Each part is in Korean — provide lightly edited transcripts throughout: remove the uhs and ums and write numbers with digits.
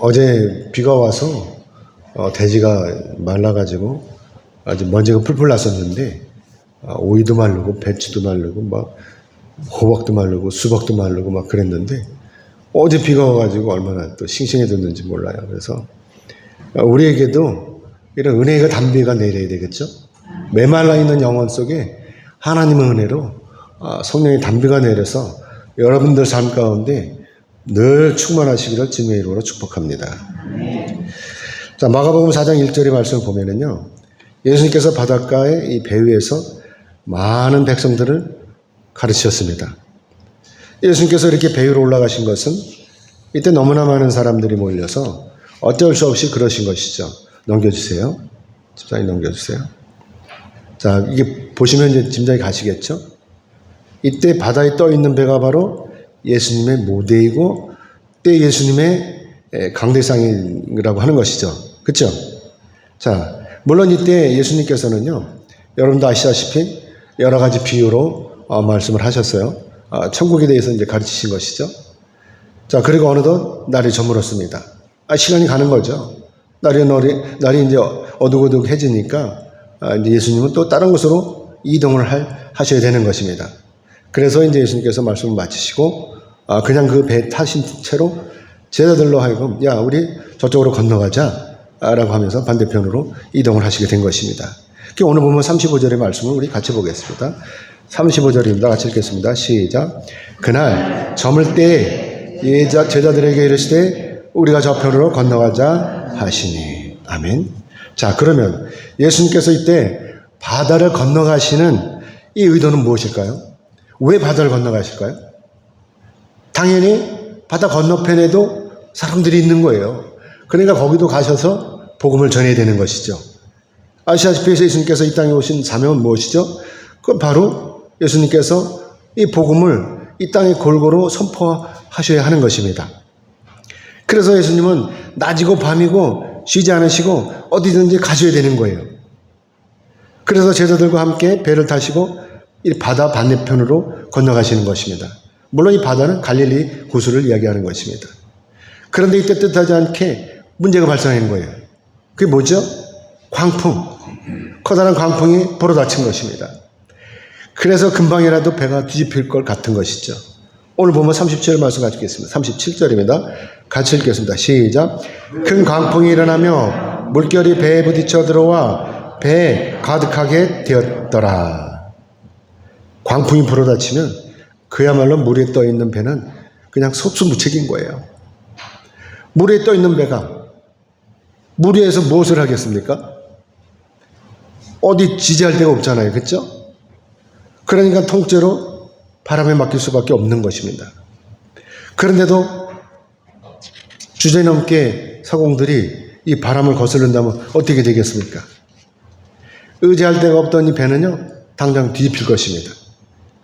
어제 비가 와서 대지가 말라가지고 아주 먼지가 풀풀 났었는데 오이도 마르고 배추도 마르고 막 호박도 마르고 수박도 마르고 막 그랬는데 어제 비가 와가지고 얼마나 또 싱싱해졌는지 몰라요. 그래서 우리에게도 이런 은혜가 담비가 내려야 되겠죠. 메말라 있는 영혼 속에 하나님의 은혜로 성령의 담비가 내려서 여러분들 삶 가운데 늘 충만하시기를 주님의 이름으로 축복합니다. 자, 마가복음 4장 1절의 말씀을 보면은요, 예수님께서 바닷가의 이 배 위에서 많은 백성들을 가르치셨습니다. 예수님께서 이렇게 배 위로 올라가신 것은 이때 너무나 많은 사람들이 몰려서 어쩔 수 없이 그러신 것이죠. 넘겨주세요. 집사님 넘겨주세요. 자, 이게 보시면 이제 짐작이 가시겠죠? 이때 바다에 떠 있는 배가 바로 예수님의 모대이고 때 예수님의 강대상이라고 하는 것이죠. 그렇죠? 자, 물론 이때 예수님께서는요, 여러분도 아시다시피 여러 가지 비유로 말씀을 하셨어요. 천국에 대해서 이제 가르치신 것이죠. 자, 그리고 어느덧 날이 저물었습니다. 시간이 가는 거죠. 날이 이제 어둑어둑해지니까 이제 예수님은 또 다른 곳으로 이동을 하셔야 되는 것입니다. 그래서 이제 예수님께서 말씀을 마치시고 그냥 그 배 타신 채로 제자들로 하여금 야, 우리 저쪽으로 건너가자 라고 하면서 반대편으로 이동을 하시게 된 것입니다. 오늘 보면 35절의 말씀을 우리 같이 보겠습니다. 35절입니다. 같이 읽겠습니다. 시작. 그날 저물 때에 제자들에게 이르시되 우리가 저편으로 건너가자 하시니. 아멘. 자, 그러면 예수님께서 이때 바다를 건너가시는 이 의도는 무엇일까요? 왜 바다를 건너가실까요? 당연히 바다 건너편에도 사람들이 있는 거예요. 그러니까 거기도 가셔서 복음을 전해야 되는 것이죠. 아시다시피 예수님께서 이 땅에 오신 사명은 무엇이죠? 그건 바로 예수님께서 이 복음을 이 땅에 골고루 선포하셔야 하는 것입니다. 그래서 예수님은 낮이고 밤이고 쉬지 않으시고 어디든지 가셔야 되는 거예요. 그래서 제자들과 함께 배를 타시고 이 바다 반대편으로 건너가시는 것입니다. 물론 이 바다는 갈릴리 구수를 이야기하는 것입니다. 그런데 이때 뜻하지 않게 문제가 발생한 거예요. 그게 뭐죠? 광풍. 커다란 광풍이 불어닥친 것입니다. 그래서 금방이라도 배가 뒤집힐 것 같은 것이죠. 오늘 보면 37절 말씀 같이 읽겠습니다. 37절입니다. 같이 읽겠습니다. 시작. 큰 광풍이 일어나며 물결이 배에 부딪혀 들어와 배에 가득하게 되었더라. 광풍이 불어닥치면 그야말로 물에 떠 있는 배는 그냥 속수무책인 거예요. 물에 떠 있는 배가 물 위에서 무엇을 하겠습니까? 어디 지지할 데가 없잖아요. 그렇죠? 그러니까 통째로 바람에 맡길 수밖에 없는 것입니다. 그런데도 주제넘게 서공들이 이 바람을 거스른다면 어떻게 되겠습니까? 의지할 데가 없던 이 배는요, 당장 뒤집힐 것입니다.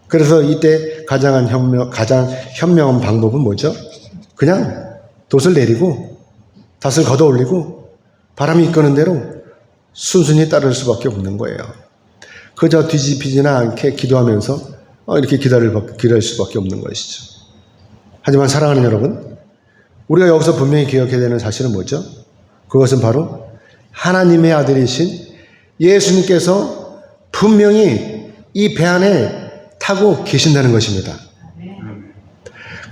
그래서 이때 가장 현명한 방법은 뭐죠? 그냥 돛을 내리고 닷을 걷어 올리고 바람이 이끄는 대로 순순히 따를 수밖에 없는 거예요. 그저 뒤집히지나 않게 기도하면서 이렇게 기다릴 수밖에 없는 것이죠. 하지만 사랑하는 여러분, 우리가 여기서 분명히 기억해야 되는 사실은 뭐죠? 그것은 바로 하나님의 아들이신 예수님께서 분명히 이 배 안에 타고 계신다는 것입니다.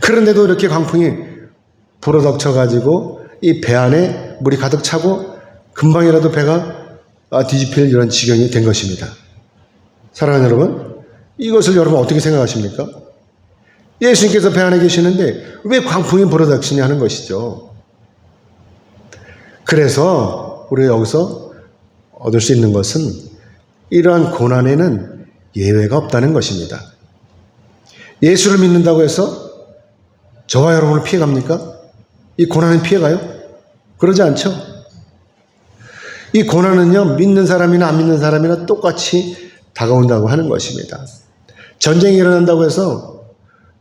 그런데도 이렇게 광풍이 불어닥쳐가지고 이 배 안에 물이 가득 차고 금방이라도 배가 뒤집힐 이런 지경이 된 것입니다. 사랑하는 여러분, 이것을 여러분 어떻게 생각하십니까? 예수님께서 배 안에 계시는데 왜 광풍이 불어닥치냐 하는 것이죠. 그래서 우리가 여기서 얻을 수 있는 것은 이러한 고난에는 예외가 없다는 것입니다. 예수를 믿는다고 해서 저와 여러분을 피해갑니까? 이 고난은 피해가요? 그러지 않죠? 이 고난은요, 믿는 사람이나 안 믿는 사람이나 똑같이 다가온다고 하는 것입니다. 전쟁이 일어난다고 해서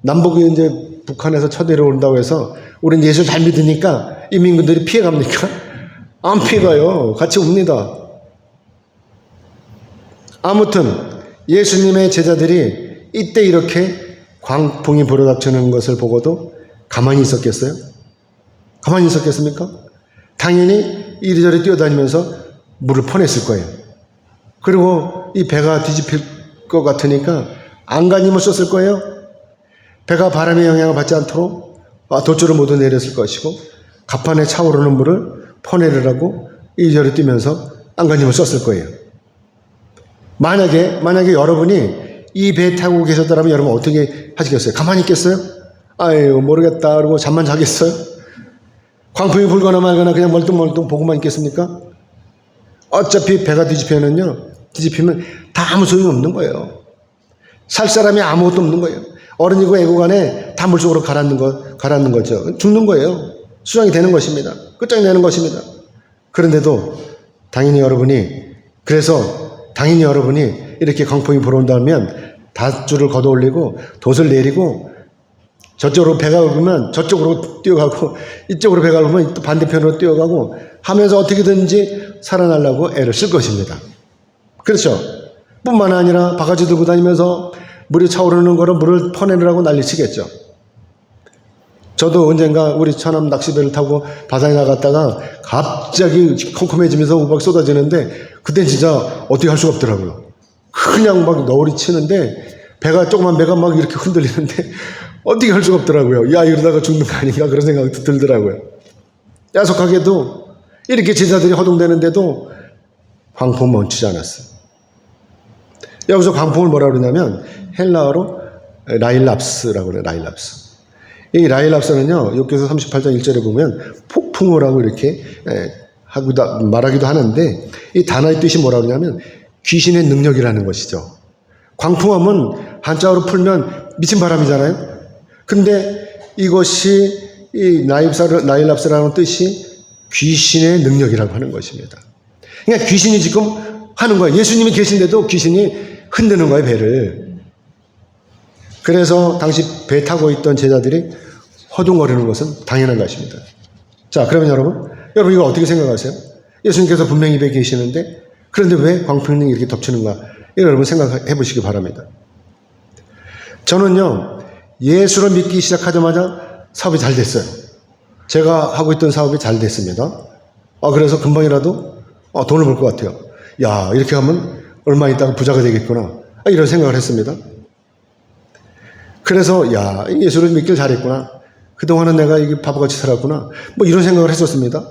남북이 이제 북한에서 쳐들어온다고 해서 우리는 예수를 잘 믿으니까 이 민군들이 피해갑니까? 안 피해가요. 같이 옵니다. 아무튼 예수님의 제자들이 이때 이렇게 광풍이 불어닥치는 것을 보고도 가만히 있었겠어요? 가만히 있었겠습니까? 당연히 이리저리 뛰어다니면서 물을 퍼냈을 거예요. 그리고 이 배가 뒤집힐 것 같으니까 안간힘을 썼을 거예요. 배가 바람의 영향을 받지 않도록 돛줄을 모두 내렸을 것이고 갑판에 차오르는 물을 퍼내려고 이리저리 뛰면서 안간힘을 썼을 거예요. 만약에 여러분이 이 배 타고 계셨더라면 여러분 어떻게 하시겠어요? 가만히 있겠어요? 아유 모르겠다 그러고 잠만 자겠어요? 광풍이 불거나 말거나 그냥 멀뚱멀뚱 보고만 있겠습니까? 어차피 배가 뒤집히면 다 아무 소용이 없는 거예요. 살 사람이 아무것도 없는 거예요. 어른이고 애고간에 다 물속으로 가라앉는 거죠. 죽는 거예요. 수장이 되는 것입니다. 끝장이 나는 것입니다. 그런데도 당연히 여러분이 이렇게 광풍이 불어온다면 닷줄을 걷어올리고 돛을 내리고 저쪽으로 배가 오면 저쪽으로 뛰어가고 이쪽으로 배가 오면 또 반대편으로 뛰어가고 하면서 어떻게든지 살아나려고 애를 쓸 것입니다. 그렇죠? 뿐만 아니라 바가지 들고 다니면서 물이 차오르는 거를 물을 퍼내느라고 난리치겠죠. 저도 언젠가 우리 처남 낚시배를 타고 바다에 나갔다가 갑자기 컴컴해지면서 우박 쏟아지는데 그때 진짜 어떻게 할 수가 없더라고요. 그냥 막 너울이 치는데 조그만 배가 막 이렇게 흔들리는데 어떻게 할 수가 없더라고요. 야 이러다가 죽는 거 아닌가 그런 생각도 들더라고요. 야속하게도 이렇게 제자들이 허둥대는데도 광풍은 멈추지 않았어요. 여기서 광풍을 뭐라 그러냐면 헬라어로 라일랍스라고 그래요. 라일랍스. 이 라일랍스는요. 욥기서 38장 1절에 보면 폭풍을 하고 이렇게 말하기도 하는데 이 단어의 뜻이 뭐라 그러냐면 귀신의 능력이라는 것이죠. 광풍하면 한자어로 풀면 미친 바람이잖아요. 근데 이것이 이 라일랍스라는 뜻이 귀신의 능력이라고 하는 것입니다. 그러니까 귀신이 지금 하는 거예요. 예수님이 계신데도 귀신이 흔드는 거예요, 배를. 그래서 당시 배 타고 있던 제자들이 허둥거리는 것은 당연한 것입니다. 자, 그러면 여러분 이거 어떻게 생각하세요? 예수님께서 분명히 배에 계시는데 그런데 왜 광풍이 이렇게 덮치는가? 이거 여러분 생각해 보시기 바랍니다. 저는요, 예수를 믿기 시작하자마자 사업이 잘 됐어요. 제가 하고 있던 사업이 잘 됐습니다. 그래서 금방이라도 돈을 벌 것 같아요. 야, 이렇게 하면 얼마 있다가 부자가 되겠구나. 이런 생각을 했습니다. 그래서 예수를 믿길 잘했구나. 그동안은 내가 이게 바보같이 살았구나. 뭐 이런 생각을 했었습니다.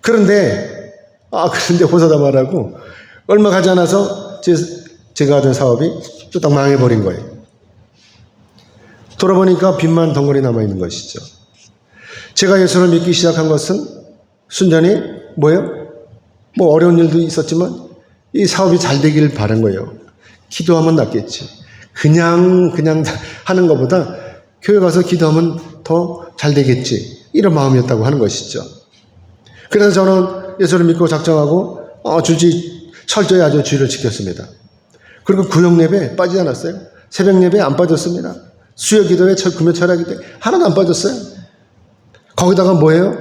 그런데 호사다 말하고 얼마 가지 않아서 제가 하던 사업이 또 딱 망해버린 거예요. 돌아보니까 빚만 덩어리 남아있는 것이죠. 제가 예수를 믿기 시작한 것은 순전히 뭐예요? 뭐 어려운 일도 있었지만 이 사업이 잘 되길 바란 거예요. 기도하면 낫겠지. 그냥 하는 것보다 교회 가서 기도하면 더 잘 되겠지. 이런 마음이었다고 하는 것이죠. 그래서 저는 예수를 믿고 작정하고 철저히 아주 주의를 지켰습니다. 그리고 구역 예배 빠지지 않았어요. 새벽 예배 안 빠졌습니다. 수요 기도회, 금요 철야 기도회 하나도 안 빠졌어요. 거기다가 뭐예요?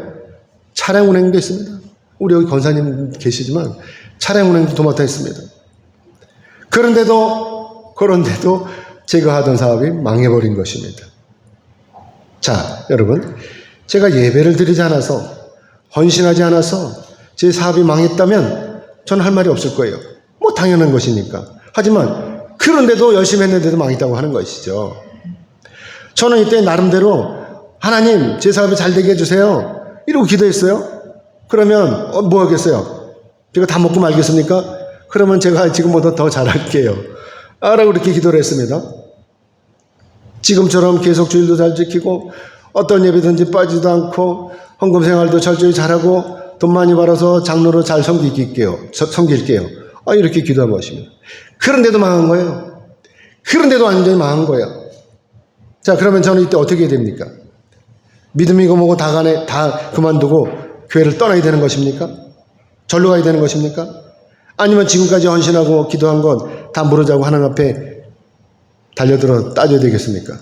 차량 운행도 있습니다. 우리 여기 권사님 계시지만 차량 운행도 도맡아 있습니다. 그런데도 제가 하던 사업이 망해버린 것입니다. 자, 여러분, 제가 예배를 드리지 않아서 헌신하지 않아서 제 사업이 망했다면 저는 할 말이 없을 거예요. 뭐 당연한 것이니까. 하지만 그런데도 열심히 했는데도 망했다고 하는 것이죠. 저는 이때 나름대로 하나님 제 사업이 잘 되게 해주세요. 이러고 기도했어요. 그러면 뭐 하겠어요? 제가 다 먹고 말겠습니까? 그러면 제가 지금보다 더 잘할게요. 라고 이렇게 기도를 했습니다. 지금처럼 계속 주일도 잘 지키고 어떤 예배든지 빠지도 않고 헌금 생활도 철저히 잘하고 돈 많이 벌어서 장로로 잘 섬길게요. 이렇게 기도한 것입니다. 그런데도 망한 거예요. 그런데도 완전히 망한 거예요. 자, 그러면 저는 이때 어떻게 해야 됩니까? 믿음이고 뭐고 다 그만두고 교회를 떠나야 되는 것입니까? 절로 가야 되는 것입니까? 아니면 지금까지 헌신하고 기도한 건 다 무너지고 하나님 앞에 달려들어 따져야 되겠습니까?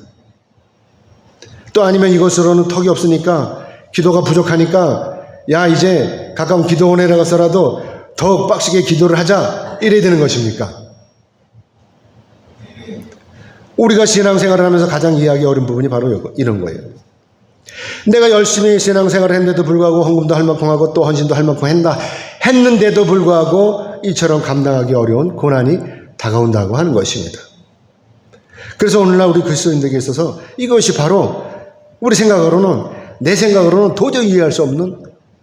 또 아니면 이것으로는 턱이 없으니까 기도가 부족하니까 이제 가까운 기도원에 가서라도 더 빡시게 기도를 하자 이래야 되는 것입니까? 우리가 신앙생활을 하면서 가장 이해하기 어려운 부분이 바로 이런 거예요. 내가 열심히 신앙생활을 했는데도 불구하고 헌금도 할 만큼 하고 또 헌신도 할 만큼 했는데도 불구하고 이처럼 감당하기 어려운 고난이 다가온다고 하는 것입니다. 그래서 오늘날 우리 그리스도인들에게 있어서 이것이 바로 우리 생각으로는, 내 생각으로는 도저히 이해할 수 없는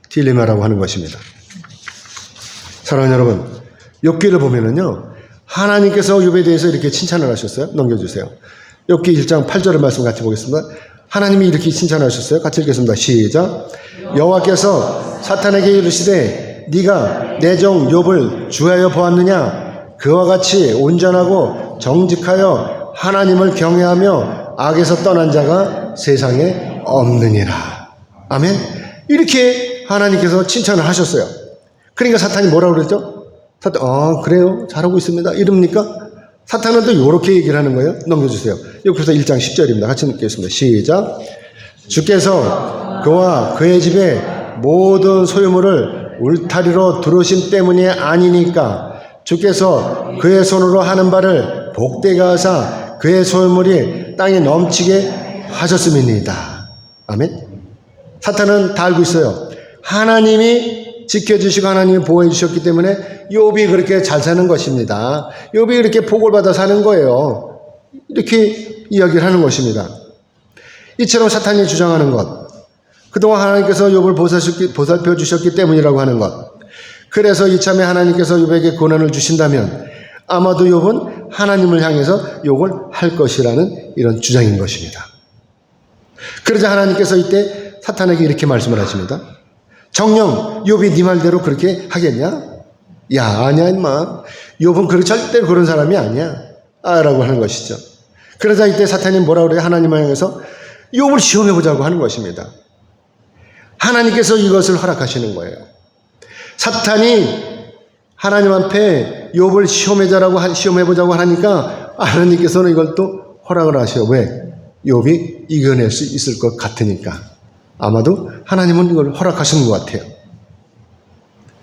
딜레마라고 하는 것입니다. 사랑하는 여러분, 욥기를 보면은요, 하나님께서 욥에 대해서 이렇게 칭찬을 하셨어요. 넘겨주세요. 욥기 1장 8절의 말씀 같이 보겠습니다. 하나님이 이렇게 칭찬하셨어요. 같이 읽겠습니다. 시작. 여호와께서 사탄에게 이르시되 네가 내 종 욥을 주하여 보았느냐? 그와 같이 온전하고 정직하여 하나님을 경외하며 악에서 떠난 자가 세상에 없느니라. 아멘. 이렇게 하나님께서 칭찬을 하셨어요. 그러니까 사탄이 뭐라고 그랬죠? 사탄, 그래요? 잘하고 있습니다. 이럽니까? 사탄은 또 이렇게 얘기를 하는 거예요. 넘겨주세요. 여기서 1장 10절입니다. 같이 읽겠습니다. 시작. 주께서 그와 그의 집에 모든 소유물을 울타리로 두르신 때문이 아니니까 주께서 그의 손으로 하는 바를 복되게 하사 그의 소유물이 땅에 넘치게 하셨음이니이다. 아멘. 사탄은 다 알고 있어요. 하나님이 지켜주시고 하나님이 보호해 주셨기 때문에 욥이 그렇게 잘 사는 것입니다. 욥이 이렇게 복을 받아 사는 거예요. 이렇게 이야기를 하는 것입니다. 이처럼 사탄이 주장하는 것, 그동안 하나님께서 욥을 보살펴 주셨기 때문이라고 하는 것, 그래서 이참에 하나님께서 욥에게 고난을 주신다면 아마도 욥은 하나님을 향해서 욕을 할 것이라는 이런 주장인 것입니다. 그러자 하나님께서 이때 사탄에게 이렇게 말씀을 하십니다. 정녕 욥이 네 말대로 그렇게 하겠냐? 야, 아니야 임마. 욥은 절대로 그런 사람이 아니야. 라고 하는 것이죠. 그러자 이때 사탄이 뭐라고 그래요? 하나님을 향해서 욥을 시험해보자고 하는 것입니다. 하나님께서 이것을 허락하시는 거예요. 사탄이 하나님 앞에 욥을 시험해보자고 하니까 하나님께서는 이걸 또 허락을 하셔요. 왜? 욥이 이겨낼 수 있을 것 같으니까. 아마도 하나님은 이걸 허락하시는 것 같아요.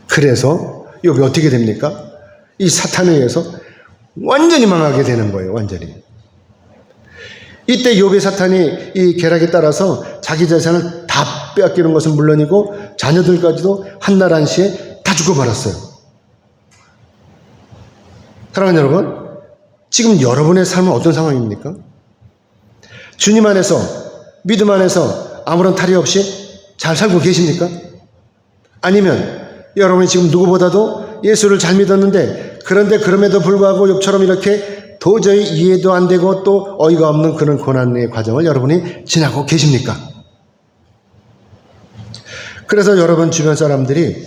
그래서 욥이 어떻게 됩니까? 이 사탄에 의해서 완전히 망하게 되는 거예요. 완전히. 이때 욥의 사탄이 이 계략에 따라서 자기 재산을 다 빼앗기는 것은 물론이고 자녀들까지도 한날 한시에 다 죽어버렸어요. 사랑하는 여러분, 지금 여러분의 삶은 어떤 상황입니까? 주님 안에서, 믿음 안에서 아무런 탈이 없이 잘 살고 계십니까? 아니면 여러분이 지금 누구보다도 예수를 잘 믿었는데 그런데 그럼에도 불구하고 욥처럼 이렇게 도저히 이해도 안 되고 또 어이가 없는 그런 고난의 과정을 여러분이 지나고 계십니까? 그래서 여러분 주변 사람들이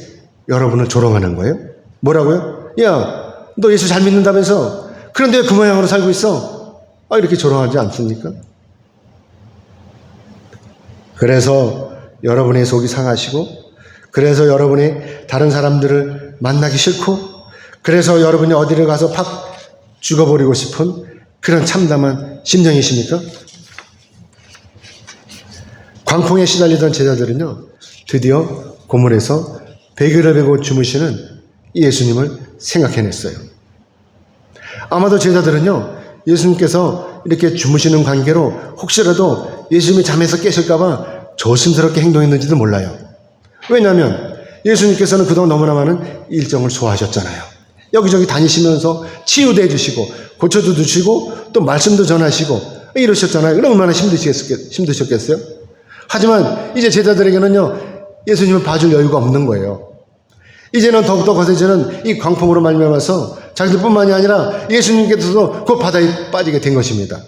여러분을 조롱하는 거예요. 뭐라고요? 야, 너 예수 잘 믿는다면서 그런데 왜 그 모양으로 살고 있어? 이렇게 조롱하지 않습니까? 그래서 여러분의 속이 상하시고, 그래서 여러분이 다른 사람들을 만나기 싫고, 그래서 여러분이 어디를 가서 팍 죽어버리고 싶은 그런 참담한 심정이십니까? 광풍에 시달리던 제자들은요, 드디어 고물에서 베개를 베고 주무시는 예수님을 생각해냈어요. 아마도 제자들은요, 예수님께서 이렇게 주무시는 관계로 혹시라도 예수님이 잠에서 깨실까봐 조심스럽게 행동했는지도 몰라요. 왜냐하면 예수님께서는 그동안 너무나 많은 일정을 소화하셨잖아요. 여기저기 다니시면서 치유도 해주시고 고쳐도 주시고 또 말씀도 전하시고 이러셨잖아요. 얼마나 힘드셨겠어요? 하지만 이제 제자들에게는요, 예수님을 봐줄 여유가 없는 거예요. 이제는 더욱더 거세지는 이 광풍으로 말미암아서 자기들뿐만이 아니라 예수님께서도 그 바다에 빠지게 된 것입니다.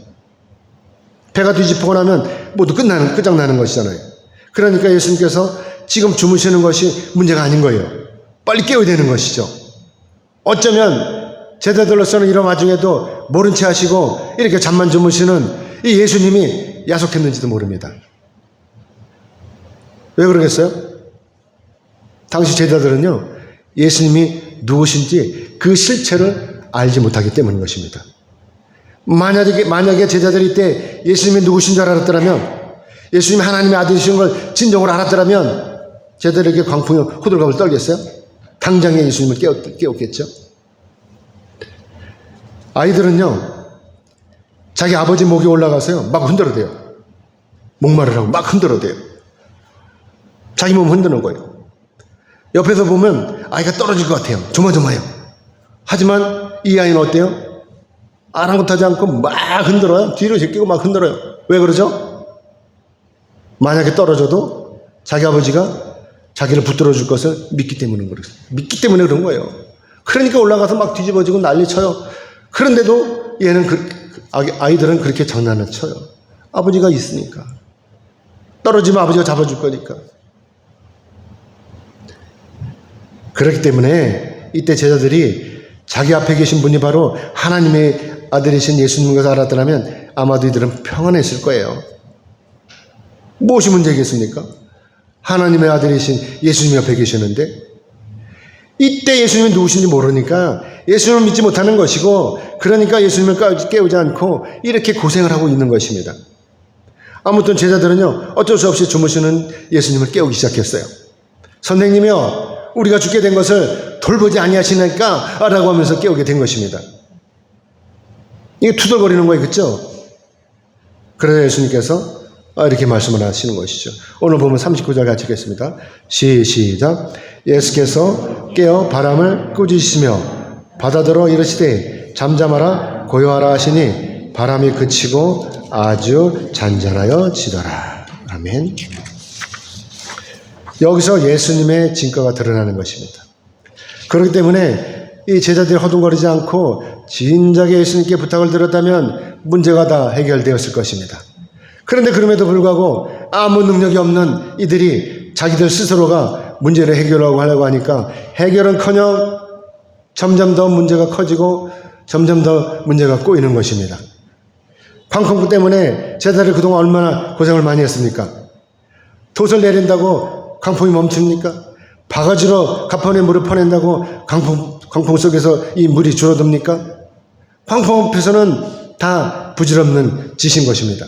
배가 뒤집히고 나면 모두 끝장나는 것이잖아요. 그러니까 예수님께서 지금 주무시는 것이 문제가 아닌 거예요. 빨리 깨워야 되는 것이죠. 어쩌면 제자들로서는 이런 와중에도 모른 채 하시고 이렇게 잠만 주무시는 이 예수님이 야속했는지도 모릅니다. 왜 그러겠어요? 당시 제자들은요, 예수님이 누구신지 그 실체를 알지 못하기 때문인 것입니다. 만약에 제자들이 이때 예수님이 누구신 줄 알았더라면, 예수님이 하나님의 아들이신 걸 진정으로 알았더라면 제자들에게 광풍이 호들갑을 떨겠어요? 당장에 예수님을 깨웠겠죠? 아이들은요, 자기 아버지 목에 올라가서요, 막 흔들어대요. 목마르라고 막 흔들어대요. 자기 몸 흔드는 거예요. 옆에서 보면 아이가 떨어질 것 같아요. 조마조마해요. 하지만 이 아이는 어때요? 아랑곳하지 않고 막 흔들어요. 뒤로 제끼고 막 흔들어요. 왜 그러죠? 만약에 떨어져도 자기 아버지가 자기를 붙들어 줄 것을 믿기 때문에 그런 거예요. 그러니까 올라가서 막 뒤집어지고 난리 쳐요. 그런데도 얘는 아이들은 그렇게 장난을 쳐요. 아버지가 있으니까. 떨어지면 아버지가 잡아줄 거니까. 그렇기 때문에 이때 제자들이 자기 앞에 계신 분이 바로 하나님의 아들이신 예수님인 것을 알았더라면 아마도 이들은 평안했을 거예요. 무엇이 문제겠습니까? 하나님의 아들이신 예수님 옆에 계시는데 이때 예수님이 누구신지 모르니까 예수님을 믿지 못하는 것이고, 그러니까 예수님을 깨우지 않고 이렇게 고생을 하고 있는 것입니다. 아무튼 제자들은요, 어쩔 수 없이 주무시는 예수님을 깨우기 시작했어요. 선생님이요, 우리가 죽게 된 것을 돌보지 아니하시니까 라고 하면서 깨우게 된 것입니다. 이게 투덜거리는 거예요. 그렇죠? 그래서 예수님께서 이렇게 말씀을 하시는 것이죠. 오늘 보면 39절 같이 읽겠습니다. 시작. 예수께서 깨어 바람을 꾸짖으시며 바다더러 이르시되 잠잠하라 고요하라 하시니 바람이 그치고 아주 잔잔하여 지더라. 아멘. 여기서 예수님의 진가가 드러나는 것입니다. 그렇기 때문에 이 제자들이 허둥거리지 않고 진작에 예수님께 부탁을 드렸다면 문제가 다 해결되었을 것입니다. 그런데 그럼에도 불구하고 아무 능력이 없는 이들이 자기들 스스로가 문제를 하려고 하니까 해결은커녕 점점 더 문제가 커지고 점점 더 문제가 꼬이는 것입니다. 광풍 때문에 제자들이 그동안 얼마나 고생을 많이 했습니까? 돛을 내린다고 광풍이 멈춥니까? 바가지로 가판에 물을 퍼낸다고 광풍 속에서 이 물이 줄어듭니까? 광풍 앞에서는 다 부질없는 짓인 것입니다.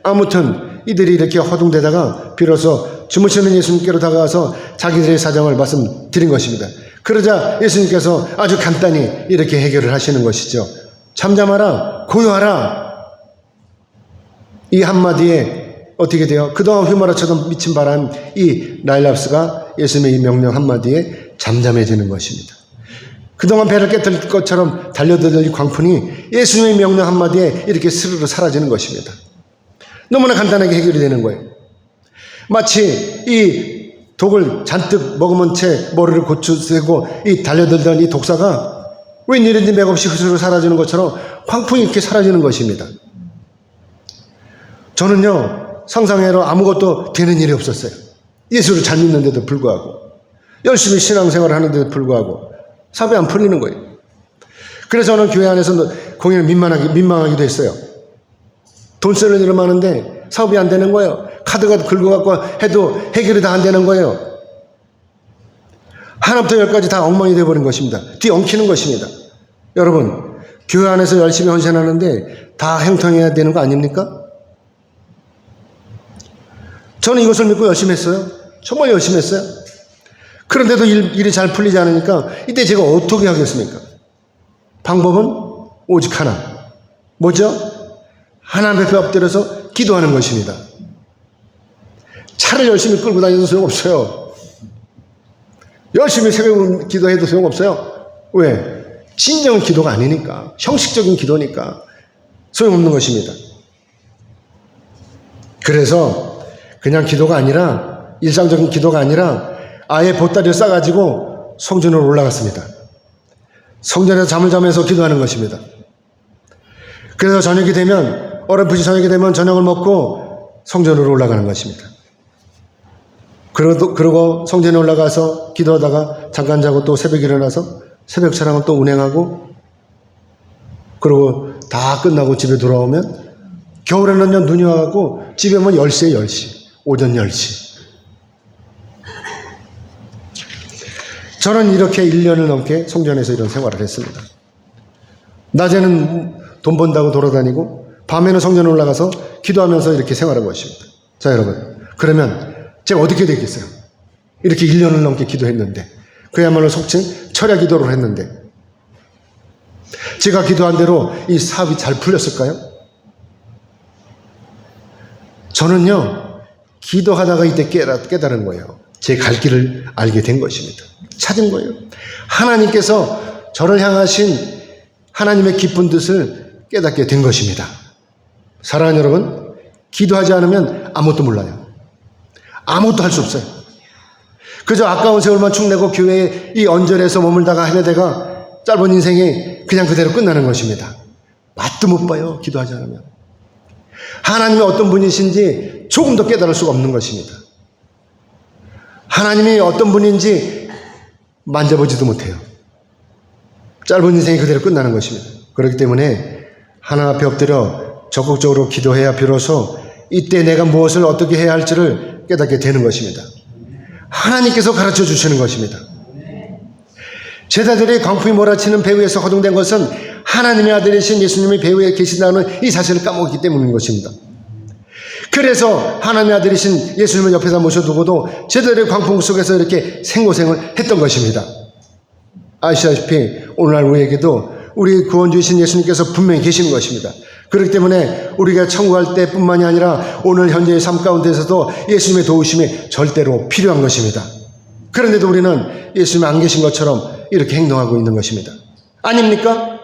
아무튼 이들이 이렇게 허둥대다가 비로소 주무시는 예수님께로 다가와서 자기들의 사정을 말씀드린 것입니다. 그러자 예수님께서 아주 간단히 이렇게 해결을 하시는 것이죠. 잠잠하라, 고요하라. 이 한마디에 어떻게 돼요? 그동안 휘몰아치던 미친 바람, 이 라일랍스가 예수님의 이 명령 한마디에 잠잠해지는 것입니다. 그동안 배를 깨뜨릴 것처럼 달려들던 이 광풍이 예수님의 명령 한마디에 이렇게 스르르 사라지는 것입니다. 너무나 간단하게 해결이 되는 거예요. 마치 이 독을 잔뜩 머금은 채 머리를 고추세고 이 달려들던 이 독사가 웬일인지 맥없이 스스로 사라지는 것처럼 광풍이 이렇게 사라지는 것입니다. 저는요, 상상외로 아무것도 되는 일이 없었어요. 예수를 잘 믿는데도 불구하고, 열심히 신앙생활을 하는데도 불구하고 사업이 안 풀리는 거예요. 그래서 저는 교회 안에서 공연을 민망하기도 했어요. 돈 쓰는 일은 많은데 사업이 안 되는 거예요. 카드가 긁어갖고 해도 해결이 다 안 되는 거예요. 하나부터 열까지 다 엉망이 되어버린 것입니다. 뒤엉키는 것입니다. 여러분, 교회 안에서 열심히 헌신하는데 다 형통해야 되는 거 아닙니까? 저는 이것을 믿고 열심히 했어요. 정말 열심히 했어요. 그런데도 일이 잘 풀리지 않으니까 이때 제가 어떻게 하겠습니까? 방법은 오직 하나. 뭐죠? 하나님 앞에 엎드려서 기도하는 것입니다. 차를 열심히 끌고 다녀도 소용없어요. 열심히 새벽 기도해도 소용없어요. 왜? 진정한 기도가 아니니까. 형식적인 기도니까 소용없는 것입니다. 그래서 그냥 기도가 아니라, 일상적인 기도가 아니라 아예 보따리를 싸가지고 성전으로 올라갔습니다. 성전에서 잠을 자면서 기도하는 것입니다. 그래서 저녁이 되면, 어렴풋이 저녁이 되면 저녁을 먹고 성전으로 올라가는 것입니다. 그러고 성전에 올라가서 기도하다가 잠깐 자고 또 새벽에 일어나서 새벽 찬양을 또 운행하고, 그리고 다 끝나고 집에 돌아오면, 겨울에는요 눈이 와갖고 집에 오면 10시에 10시, 오전 10시. 저는 이렇게 1년을 넘게 성전에서 이런 생활을 했습니다. 낮에는 돈 번다고 돌아다니고 밤에는 성전에 올라가서 기도하면서 이렇게 생활한 것입니다. 자, 여러분, 그러면 제가 어떻게 되겠어요? 이렇게 1년을 넘게 기도했는데, 그야말로 속칭 철야 기도를 했는데, 제가 기도한 대로 이 사업이 잘 풀렸을까요? 저는요, 기도하다가 이때 깨달은 거예요. 제 갈 길을 알게 된 것입니다. 찾은 거예요. 하나님께서 저를 향하신 하나님의 기쁜 뜻을 깨닫게 된 것입니다. 사랑하는 여러분, 기도하지 않으면 아무것도 몰라요. 아무것도 할 수 없어요. 그저 아까운 세월만 축내고 교회에 이 언저리에서 머물다가 헤매다가 짧은 인생이 그냥 그대로 끝나는 것입니다. 맛도 못 봐요. 기도하지 않으면. 하나님이 어떤 분이신지 조금 더 깨달을 수가 없는 것입니다. 하나님이 어떤 분인지 만져보지도 못해요. 짧은 인생이 그대로 끝나는 것입니다. 그렇기 때문에 하나님 앞에 엎드려 적극적으로 기도해야 비로소 이때 내가 무엇을 어떻게 해야 할지를 깨닫게 되는 것입니다. 하나님께서 가르쳐 주시는 것입니다. 제자들이 광풍이 몰아치는 배후에서 허둥댄 것은 하나님의 아들이신 예수님이 배후에 계신다는 이 사실을 까먹었기 때문인 것입니다. 그래서 하나님의 아들이신 예수님을 옆에다 모셔두고도 제자들의 광풍 속에서 이렇게 생고생을 했던 것입니다. 아시다시피 오늘날 우리에게도 우리 구원주이신 예수님께서 분명히 계시는 것입니다. 그렇기 때문에 우리가 천국할 때뿐만이 아니라 오늘 현재의 삶 가운데서도 예수님의 도우심이 절대로 필요한 것입니다. 그런데도 우리는 예수님이 안 계신 것처럼 이렇게 행동하고 있는 것입니다. 아닙니까?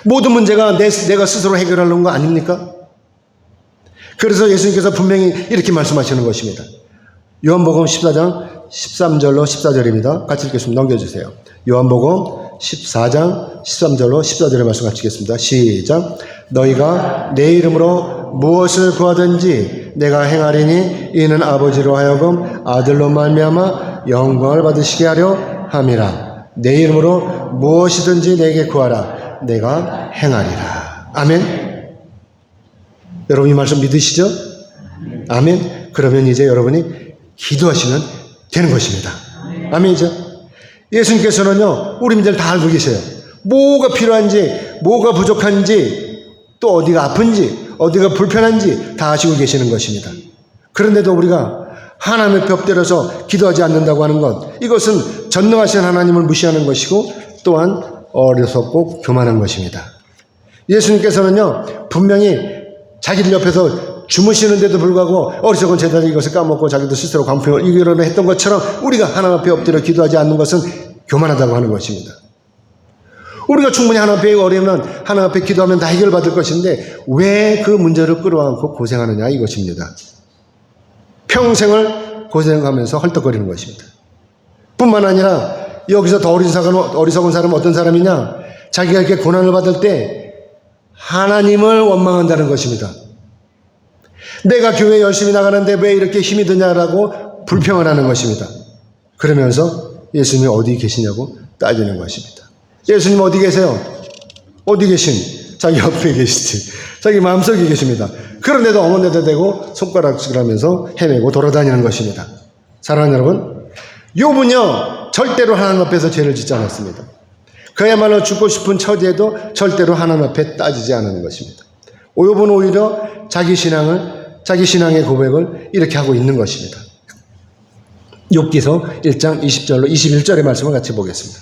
모든 문제가 내가 스스로 해결하려는 거 아닙니까? 그래서 예수님께서 분명히 이렇게 말씀하시는 것입니다. 요한복음 14장 13절로 14절입니다. 같이 읽겠습니다. 넘겨주세요. 요한복음 14장 13절로 14절의 말씀 같이 읽겠습니다. 시작. 너희가 내 이름으로 무엇을 구하든지 내가 행하리니 이는 아버지로 하여금 아들로 말미암아 영광을 받으시게 하려 함이라. 내 이름으로 무엇이든지 내게 구하라. 내가 행하리라. 아멘. 여러분 이 말씀 믿으시죠? 아멘. 그러면 이제 여러분이 기도하시면 되는 것입니다. 아멘이죠? 예수님께서는요, 우리 민들 다 알고 계세요. 뭐가 필요한지, 뭐가 부족한지, 또 어디가 아픈지, 어디가 불편한지 다 아시고 계시는 것입니다. 그런데도 우리가 하나님의 벽 때려서 기도하지 않는다고 하는 것, 이것은 전능하신 하나님을 무시하는 것이고 또한 어리석고 교만한 것입니다. 예수님께서는요, 분명히 자기들 옆에서 주무시는데도 불구하고 어리석은 제자들이 이것을 까먹고 자기도 스스로 광풍을 이기려고 했던 것처럼 우리가 하나님 앞에 엎드려 기도하지 않는 것은 교만하다고 하는 것입니다. 우리가 충분히 하나님 앞에 어려우면 하나님 앞에 기도하면 다 해결받을 것인데 왜 그 문제를 끌어안고 고생하느냐 이것입니다. 평생을 고생하면서 헐떡거리는 것입니다. 뿐만 아니라 여기서 더 어리석은 사람은 어떤 사람이냐, 자기가 이렇게 고난을 받을 때 하나님을 원망한다는 것입니다. 내가 교회 열심히 나가는데 왜 이렇게 힘이 드냐라고 불평을 하는 것입니다. 그러면서 예수님이 어디 계시냐고 따지는 것입니다. 예수님 어디 계세요? 어디 계신? 자기 옆에 계시지. 자기 마음속에 계십니다. 그런데도 어머니도 대고 손가락질 하면서 헤매고 돌아다니는 것입니다. 사랑하는 여러분, 욥은요 절대로 하나님 앞에서 죄를 짓지 않았습니다. 그야말로 죽고 싶은 처지에도 절대로 하나님 앞에 따지지 않는 것입니다. 욥은 오히려 자기 신앙의 고백을 이렇게 하고 있는 것입니다. 욥기서 1장 20절로 21절의 말씀을 같이 보겠습니다.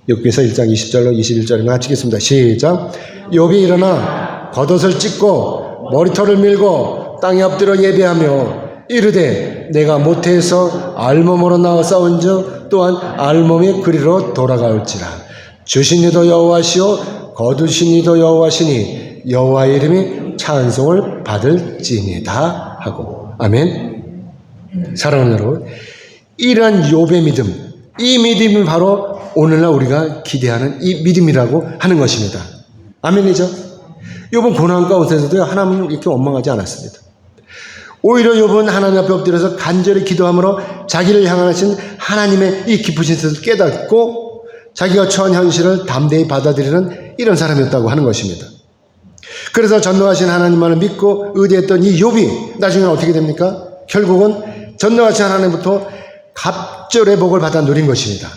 욥기서 1장 20절로 21절을 같이 읽겠습니다. 시작. 욥이 일어나 겉옷을 찢고 머리털을 밀고 땅에 엎드려 예배하며 이르되 내가 모태에서 알몸으로 나와 싸운즉 또한 알몸이 그리로 돌아갈지라. 주신 이도 여호와시오 거두신 이도 여호와시니 여호와의 이름이 찬송을 받을지니이다 하고. 아멘. 사랑하는 여러분, 이러한 욥의 믿음, 이 믿음이 바로 오늘날 우리가 기대하는 이 믿음이라고 하는 것입니다. 아멘이죠? 욥은 고난 가운데서도 하나님을 이렇게 원망하지 않았습니다. 오히려 욥은 하나님 앞에 엎드려서 간절히 기도함으로 자기를 향하신 하나님의 이 깊으신 뜻을 깨닫고 자기가 처한 현실을 담대히 받아들이는 이런 사람이었다고 하는 것입니다. 그래서 전능하신 하나님만을 믿고 의지했던 이 욥이 나중에 어떻게 됩니까? 결국은 전능하신 하나님부터 갑절의 복을 받아 누린 것입니다.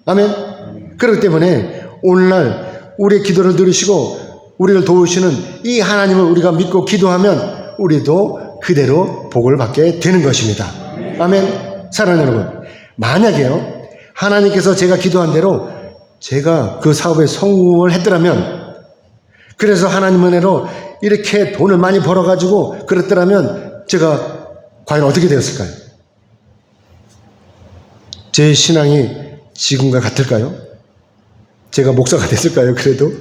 아멘. 그렇기 때문에 오늘날 우리의 기도를 들으시고 우리를 도우시는 이 하나님을 우리가 믿고 기도하면 우리도 그대로 복을 받게 되는 것입니다. 아멘. 사랑하는 여러분, 만약에요 하나님께서 제가 기도한 대로 제가 그 사업에 성공을 했더라면, 그래서 하나님 은혜로 이렇게 돈을 많이 벌어가지고 그랬더라면 제가 과연 어떻게 되었을까요? 제 신앙이 지금과 같을까요? 제가 목사가 됐을까요? 그래도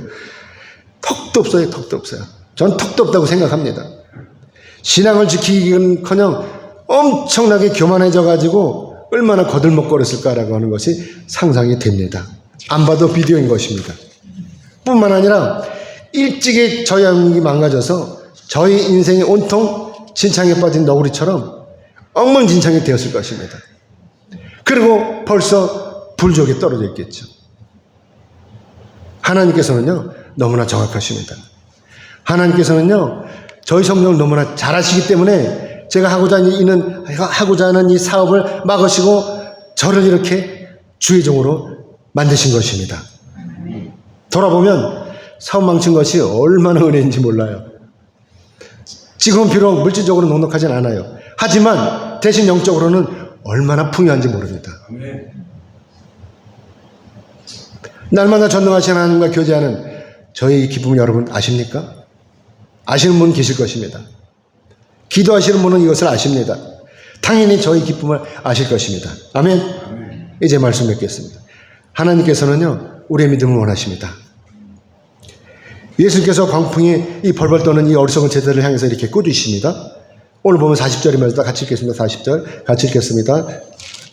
턱도 없어요. 턱도 없어요. 전 턱도 없다고 생각합니다. 신앙을 지키기는커녕 엄청나게 교만해져 가지고 얼마나 거들먹거렸을까라고 하는 것이 상상이 됩니다. 안 봐도 비디오인 것입니다. 뿐만 아니라 일찍이 저희 영역이 망가져서 저희 인생이 온통 진창에 빠진 너구리처럼 엉망진창이 되었을 것입니다. 그리고 벌써 불족에 떨어져 있겠죠. 하나님께서는요 너무나 정확하십니다. 하나님께서는요 저희 성경을 너무나 잘 아시기 때문에 제가 하고자 하는 이 사업을 막으시고 저를 이렇게 주의 종으로 만드신 것입니다. 돌아보면 사업 망친 것이 얼마나 은혜인지 몰라요. 지금은 비록 물질적으로 넉넉하진 않아요. 하지만 대신 영적으로는 얼마나 풍요한지 모릅니다. 날마다 전능하신 하나님과 교제하는 저희 기쁨을 여러분 아십니까? 아시는 분 계실 것입니다. 기도하시는 분은 이것을 아십니다. 당연히 저희 기쁨을 아실 것입니다. 아멘. 이제 말씀 맺겠습니다. 하나님께서는요 우리의 믿음을 원하십니다. 예수님께서 광풍이 이 벌벌 떠는 이 어리석은 제자들을 향해서 이렇게 꾸짖으십니다. 오늘 보면 40절의 말씀 같이 읽겠습니다. 40절 같이 읽겠습니다.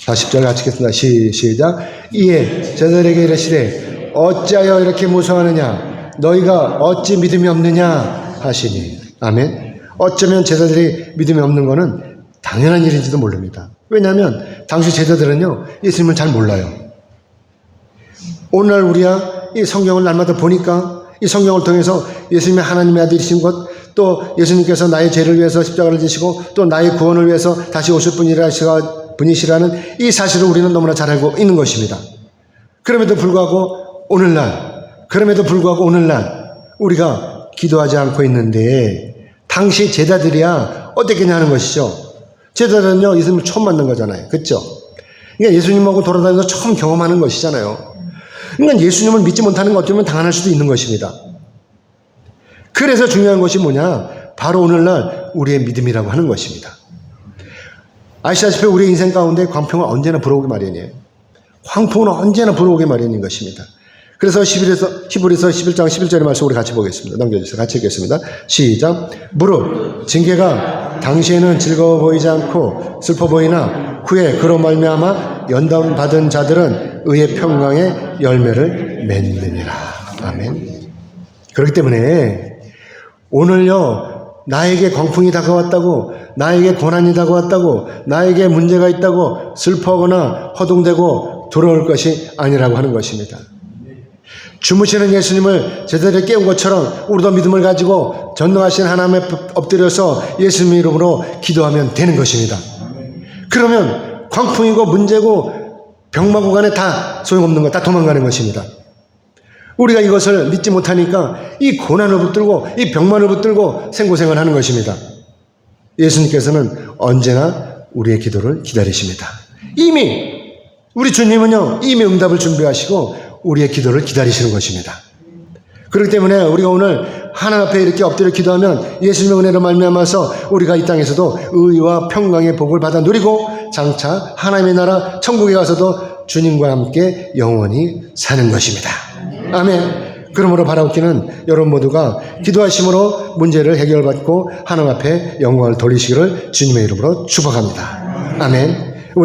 40절 같이 읽겠습니다. 시작. 이에 제자들에게 이르시되 어찌하여 이렇게 무서워하느냐 너희가 어찌 믿음이 없느냐 하시니. 아멘. 어쩌면 제자들이 믿음이 없는 것은 당연한 일인지도 모릅니다. 왜냐하면 당시 제자들은요 예수님을 잘 몰라요. 오늘날 우리야 이 성경을 날마다 보니까 이 성경을 통해서 예수님이 하나님의 아들이신 것, 또 예수님께서 나의 죄를 위해서 십자가를 지시고 또 나의 구원을 위해서 다시 오실 분이시라는 이 사실을 우리는 너무나 잘 알고 있는 것입니다. 그럼에도 불구하고 오늘날 우리가 기도하지 않고 있는데 당시 제자들이야 어떻겠냐 하는 것이죠. 제자들은요 예수님을 처음 만난 거잖아요. 그렇죠? 그러니까 예수님하고 돌아다니면서 처음 경험하는 것이잖아요. 그러니까 예수님을 믿지 못하는 것 어쩌면 당연할 수도 있는 것입니다. 그래서 중요한 것이 뭐냐? 바로 오늘날 우리의 믿음이라고 하는 것입니다. 아시다시피 우리의 인생 가운데 광풍은 언제나 불어오기 마련이에요. 광풍은 언제나 불어오기 마련인 것입니다. 그래서 히브리서 11장 11절의 말씀 우리 같이 보겠습니다. 넘겨주세요. 같이 읽겠습니다. 시작. 무릇 징계가 당시에는 즐거워 보이지 않고 슬퍼 보이나 후에 그로 말미암아 연단 받은 자들은 의의 평강의 열매를 맺느니라. 아멘. 그렇기 때문에 오늘요 나에게 광풍이 다가왔다고, 나에게 고난이 다가왔다고, 나에게 문제가 있다고 슬퍼하거나 허둥대고 돌아올 것이 아니라고 하는 것입니다. 주무시는 예수님을 제자들이 깨운 것처럼 우리도 믿음을 가지고 전능하신 하나님에 엎드려서 예수님 이름으로 기도하면 되는 것입니다. 그러면 광풍이고 문제고 병마고 간에 다 소용없는 것, 다 도망가는 것입니다. 우리가 이것을 믿지 못하니까 이 고난을 붙들고 이 병만을 붙들고 생고생을 하는 것입니다. 예수님께서는 언제나 우리의 기도를 기다리십니다. 이미 우리 주님은요 이미 응답을 준비하시고 우리의 기도를 기다리시는 것입니다. 그렇기 때문에 우리가 오늘 하나님 앞에 이렇게 엎드려 기도하면 예수님의 은혜로 말미암아서 우리가 이 땅에서도 의와 평강의 복을 받아 누리고 장차 하나님의 나라 천국에 가서도 주님과 함께 영원히 사는 것입니다. 아멘. 그러므로 바라옵기는 여러분 모두가 기도하심으로 문제를 해결받고 하나님 앞에 영광을 돌리시기를 주님의 이름으로 축복합니다. 아멘.